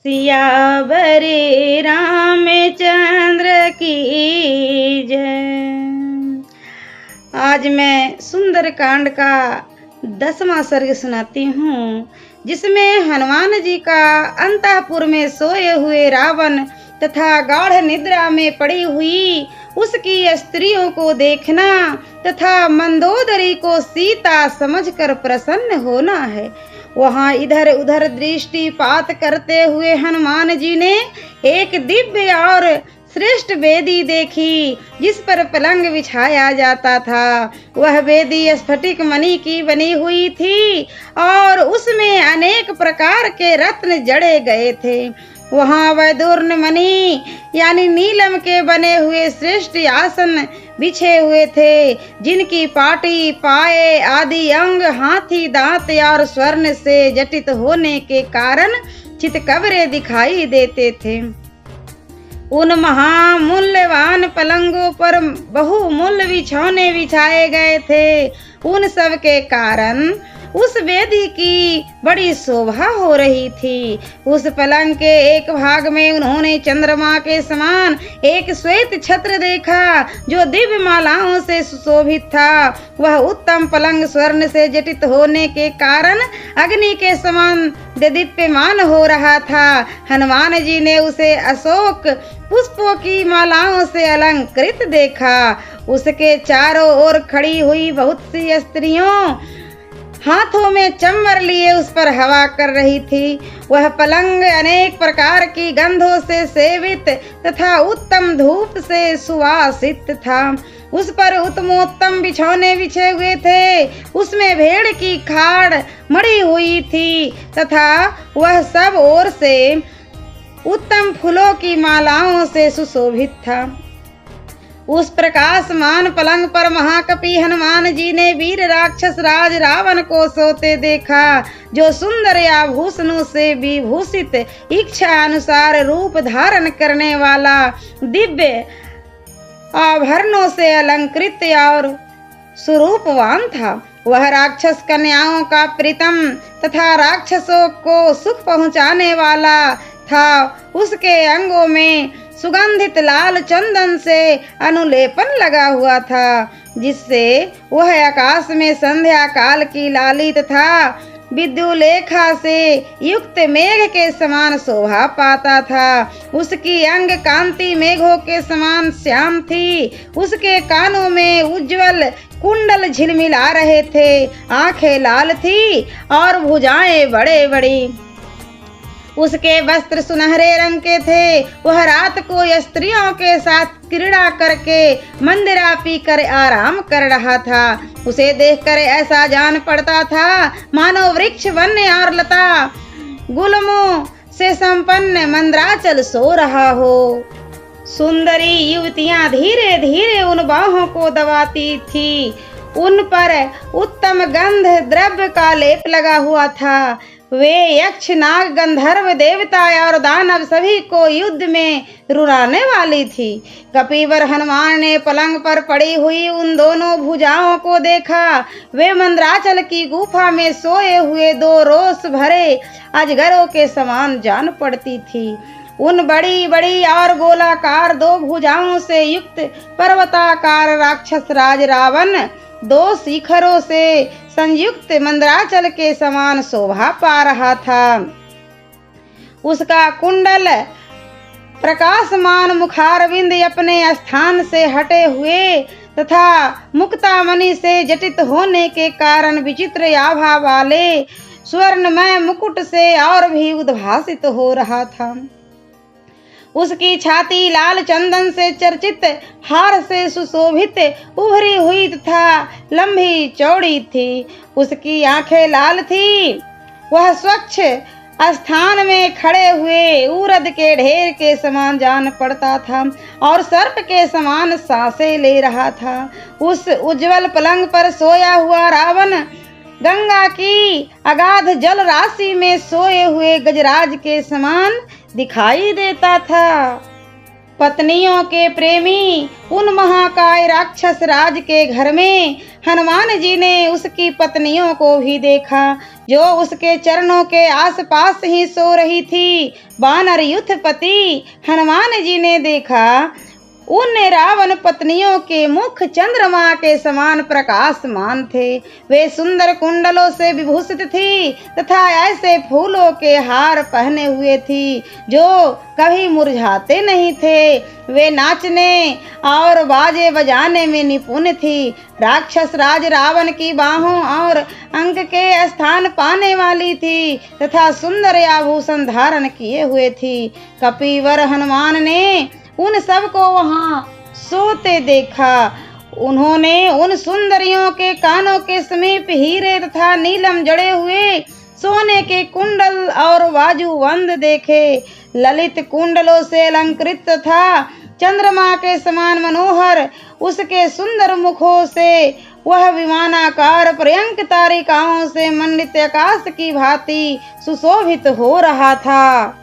सियावरे रामचंद्र की जय। आज मैं सुंदरकांड का 10वां सर्ग सुनाती हूँ, जिसमें हनुमान जी का अंतःपुर में सोए हुए रावण तथा गाढ़ निद्रा में पड़ी हुई उसकी स्त्रियों को देखना तथा मंदोदरी को सीता समझकर प्रसन्न होना है। वहां इधर उधर दृष्टिपात करते हुए हनुमान जी ने एक दिव्य और श्रेष्ठ वेदी देखी, जिस पर पलंग बिछाया जाता था। वह वेदी स्फटिक मणि की बनी हुई थी और उसमें अनेक प्रकार के रत्न जड़े गए थे। वहां वैदूर्ण मणि यानी नीलम के बने हुए श्रेष्ठ आसन बिछे हुए थे, जिनकी पाटी, पाए आदि अंग हाथी दांत और स्वर्ण से जटित होने के कारण चितकबरे दिखाई देते थे। उन महामूल्यवान पलंगों पर बहुमूल्य बिछौने बिछाए गए थे। उन सब के कारण उस वेदी की बड़ी शोभा हो रही थी। उस पलंग के एक भाग में उन्होंने चंद्रमा के समान एक श्वेत छत्र देखा, जो दिव्य मालाओं से सुशोभित था। वह उत्तम पलंग स्वर्ण से जटित होने के कारण अग्नि के समान दीप्यमान हो रहा था। हनुमान जी ने उसे अशोक पुष्पों की मालाओं से अलंकृत देखा। उसके चारों ओर खड़ी हुई बहुत सी स्त्रियों हाथों में चम्मर लिए उस पर हवा कर रही थी। वह पलंग अनेक प्रकार की गंधों से सेवित तथा उत्तम धूप से सुवासित था। उस पर उत्तमोत्तम बिछौने बिछे हुए थे। उसमें भेड़ की खाड़ मड़ी हुई थी तथा वह सब ओर से उत्तम फूलों की मालाओं से सुशोभित था। उस प्रकाशमान पलंग पर महाकपि हनुमान जी ने वीर राक्षस राज रावण को सोते देखा, जो सुंदर आभूषणों से विभूषित इच्छा अनुसार रूप धारण करने वाला दिव्य आभरणों से अलंकृत और स्वरूपवान था। वह राक्षस कन्याओं का प्रीतम तथा राक्षसों को सुख पहुंचाने वाला था। उसके अंगों में सुगंधित लाल चंदन से अनुलेपन लगा हुआ था, जिससे वह आकाश में संध्या काल की लाली तथा विद्युलेखा से युक्त मेघ के समान शोभा पाता था। उसकी अंग कांति मेघों के समान श्याम थी। उसके कानों में उज्जवल कुंडल झिलमिला रहे थे। आंखें लाल थी और भुजाएं बड़े बड़ी। उसके वस्त्र सुनहरे रंग के थे। वह रात को स्त्रियों के साथ क्रीड़ा करके मंदिरा पीकर आराम कर रहा था। उसे देखकर ऐसा जान पड़ता था मानो वृक्ष वन्य और लता गुलमों से संपन्न मंदराचल सो रहा हो। सुंदरी युवतियां धीरे धीरे उन बाहों को दबाती थी। उन पर उत्तम गंध द्रव्य का लेप लगा हुआ था। वे यक्ष, नाग, गंधर्व, देवता और दानव सभी को युद्ध में रुलाने वाली थी। कपिवर हनुमान ने पलंग पर पड़ी हुई उन दोनों भुजाओं को देखा। वे मंदराचल की गुफा में सोए हुए दो रोष भरे अजगरों के समान जान पड़ती थी। उन बड़ी बड़ी और गोलाकार दो भुजाओं से युक्त पर्वताकार राक्षस राज रावण दो शिखरों से संयुक्त मंदराचल के समान शोभा पा रहा था। उसका कुंडल प्रकाशमान मुखारविंद अपने स्थान से हटे हुए तथा मुक्तामणि से जटित होने के कारण विचित्र आभा वाले स्वर्णमय मुकुट से और भी उद्भासित हो रहा था। उसकी छाती लाल चंदन से चर्चित हार से सुशोभित उभरी हुई तथा लंबी चौड़ी थी। उसकी आंखें लाल थी। वह स्वच्छ स्थान में खड़े हुए उरद के ढेर के समान जान पड़ता था और सर्प के समान सांसें ले रहा था। उस उज्जवल पलंग पर सोया हुआ रावण गंगा की अगाध जल राशि में सोए हुए गजराज के समान दिखाई देता था। पत्नियों के प्रेमी उन महाकाय राक्षस राज के घर में हनुमान जी ने उसकी पत्नियों को भी देखा, जो उसके चरणों के आसपास ही सो रही थी। वानर युद्धपति हनुमान जी ने देखा उन रावण पत्नियों के मुख चंद्रमा के समान प्रकाशमान थे। वे सुंदर कुंडलों से विभूषित थी तथा ऐसे फूलों के हार पहने हुए थी जो कभी मुरझाते नहीं थे। वे नाचने और बाजे बजाने में निपुण थी। राक्षस राज रावण की बाहों और अंक के स्थान पाने वाली थी तथा सुंदर आभूषण धारण किए हुए थी। कपिवर हनुमान ने उन सबको वहां सोते देखा। उन्होंने उन सुंदरियों के कानों के समीप हीरे तथा नीलम जड़े हुए सोने के कुंडल और बाजूबंद देखे। ललित कुंडलों से अलंकृत तथा चंद्रमा के समान मनोहर उसके सुंदर मुखों से वह विमानाकार पर्यंक तारिकाओं से मंडित आकाश की भांति सुशोभित हो रहा था।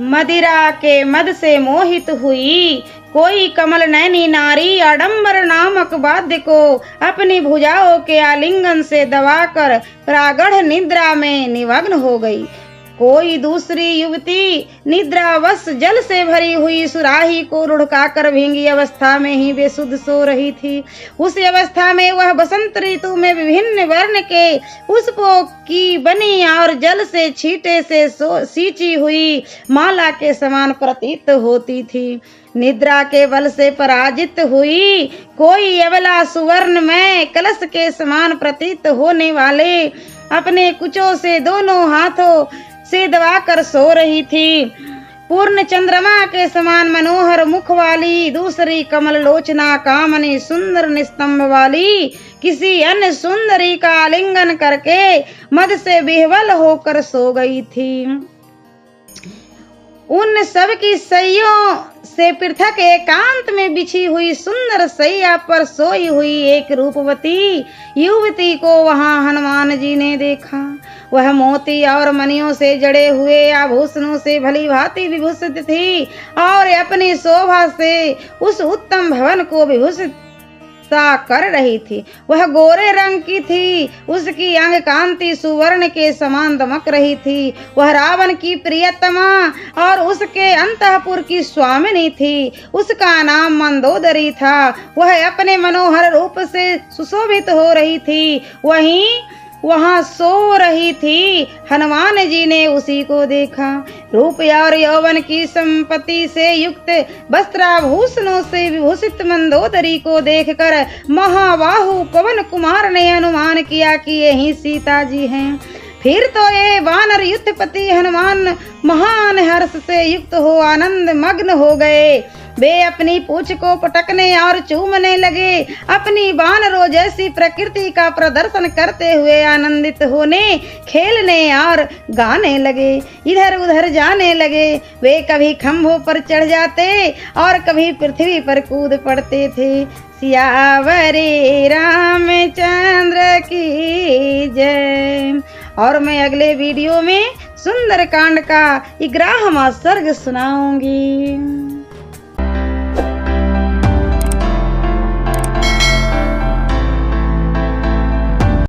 मदिरा के मद से मोहित हुई कोई कमल नैनी नारी आडंबर नामक वाद्य को अपनी भुजाओं के आलिंगन से दबाकर प्रागढ़ निद्रा में निमग्न हो गई। कोई दूसरी युवती निद्रावश जल से भरी हुई सुराही को लुढ़काकर भींगी अवस्था में ही बेसुध सो रही थी। उस अवस्था में वह बसंत ऋतु में विभिन्न वर्ण के पुष्पों की बनी और जल से छींटे से सींची हुई माला के समान प्रतीत होती थी। निद्रा के बल से पराजित हुई कोई अबला सुवर्ण में कलश के समान प्रतीत होने वाले अपने कुचों से दोनों हाथों से दबाकर सो रही थी। पूर्ण चंद्रमा के समान मनोहर मुख वाली दूसरी कमल लोचना कामनी सुंदर निस्तंभ वाली किसी अन्य सुंदरी का आलिंगन करके मद से विह्वल होकर सो गई थी। उन सब की सैयों से पृथक एकांत में बिछी हुई सुंदर सैया पर सोई हुई एक रूपवती युवती को वहां हनुमान जी ने देखा। वह मोती और मणियों से जड़े हुए आभूषणों से भली भांति विभूषित थी और अपनी शोभा से उस उत्तम भवन को विभूषित सा कर रही थी। वह गोरे रंग की थी, उसकी अंग कांति सुवर्ण के समान दमक रही थी। वह रावण की प्रियतमा और उसके अंतःपुर की स्वामिनी थी। उसका नाम मंदोदरी था। वह अपने मनोहर रूप से सुशोभित हो रही थी, वहीं वहां सो रही थी। हनुमान जी ने उसी को देखा। रूप और यौवन की संपत्ति से युक्त वस्त्राभूषणों से विभूषित मंदोदरी को देखकर महाबाहु पवन कुमार ने अनुमान किया कि यही सीता जी हैं। फिर तो ये वानर युद्धपति हनुमान महान हर्ष से युक्त हो आनंद मग्न हो गए। वे अपनी पूंछ को पटकने और चूमने लगे। अपनी वानरों जैसी प्रकृति का प्रदर्शन करते हुए आनंदित होने, खेलने और गाने लगे, इधर उधर जाने लगे। वे कभी खंभों पर चढ़ जाते और कभी पृथ्वी पर कूद पड़ते थे। सियावरे रामचंद्र की जय। और मैं अगले वीडियो में सुंदरकांड का 11वां सर्ग सुनाऊंगी।